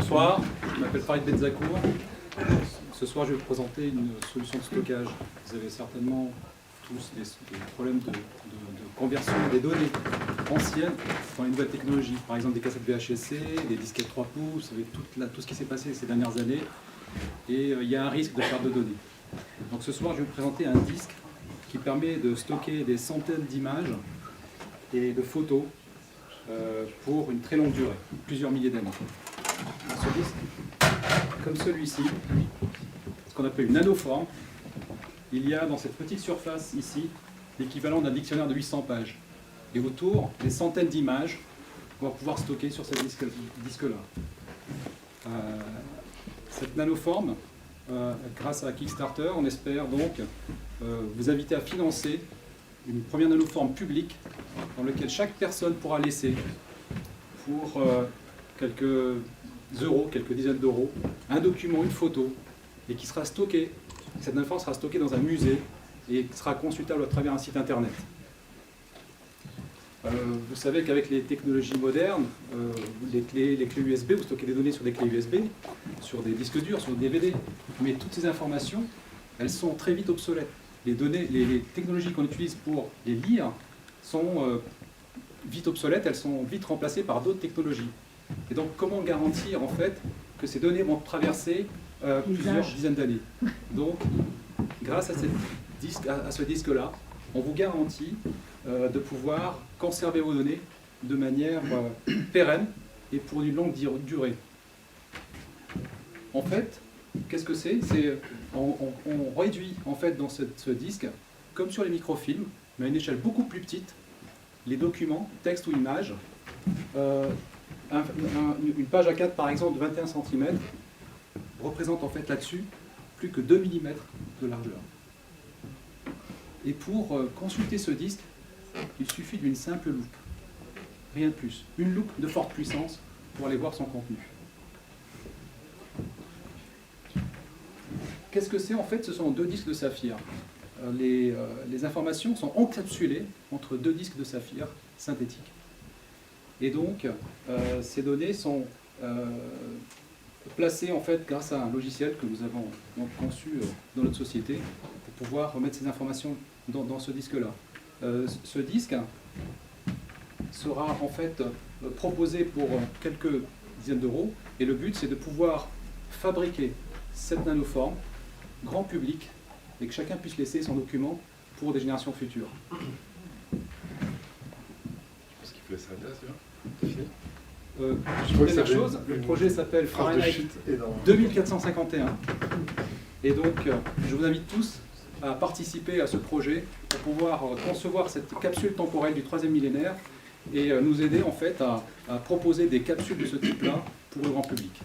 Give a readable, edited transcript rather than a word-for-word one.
Bonsoir, je m'appelle Farid Benzakour. Ce soir, je vais vous présenter une solution de stockage. Vous avez certainement tous des problèmes de conversion des données anciennes dans les nouvelles technologies. Par exemple, des cassettes VHC, des disquettes 3 pouces, vous savez tout ce qui s'est passé ces dernières années. Et il y a un risque de perte de données. Donc ce soir, je vais vous présenter un disque qui permet de stocker des centaines d'images et de photos pour une très longue durée, plusieurs milliers d'années. Ce disque, comme celui-ci, ce qu'on appelle une nanoforme, il y a dans cette petite surface ici l'équivalent d'un dictionnaire de 800 pages. Et autour, des centaines d'images qu'on va pouvoir stocker sur ce disque-là. Cette nanoforme, grâce à Kickstarter, on espère donc vous inviter à financer une première nanoforme publique dans laquelle chaque personne pourra laisser pour quelques euros, quelques dizaines d'euros, un document, une photo, et qui sera stocké. Cette nanoforme sera stockée dans un musée et sera consultable à travers un site internet. Vous savez qu'avec les technologies modernes, les clés USB, vous stockez des données sur des clés USB, sur des disques durs, sur des DVD. Mais toutes ces informations, elles sont très vite obsolètes. Les technologies qu'on utilise pour les lire sont vite obsolètes, elles sont vite remplacées par d'autres technologies. Et donc, comment garantir en fait que ces données vont traverser plusieurs dizaines d'années? Donc, grâce à ce disque-là, on vous garantit de pouvoir conserver vos données de manière pérenne et pour une longue durée. En fait, qu'est-ce que c'est? On réduit en fait dans ce disque, comme sur les microfilms, mais à une échelle beaucoup plus petite, les documents, texte ou images. Une page A4 par exemple de 21 cm représente en fait là-dessus plus que 2 mm de largeur. Et pour consulter ce disque, il suffit d'une simple loupe, rien de plus. Une loupe de forte puissance pour aller voir son contenu. Qu'est-ce que c'est? En fait, ce sont deux disques de saphir. Les informations sont encapsulées entre deux disques de saphir synthétiques. Et donc, ces données sont placées en fait grâce à un logiciel que nous avons donc conçu dans notre société pour pouvoir remettre ces informations dans ce disque-là. Ce disque sera en fait proposé pour quelques dizaines d'euros et le but c'est de pouvoir fabriquer cette nanoforme grand public et que chacun puisse laisser son document pour des générations futures. Je pense qu'il faut laisser la date, Première chose, le projet s'appelle Fahrenheit 2451 et donc je vous invite tous à participer à ce projet pour pouvoir concevoir cette capsule temporelle du 3e millénaire et nous aider en fait à proposer des capsules de ce type-là pour le grand public.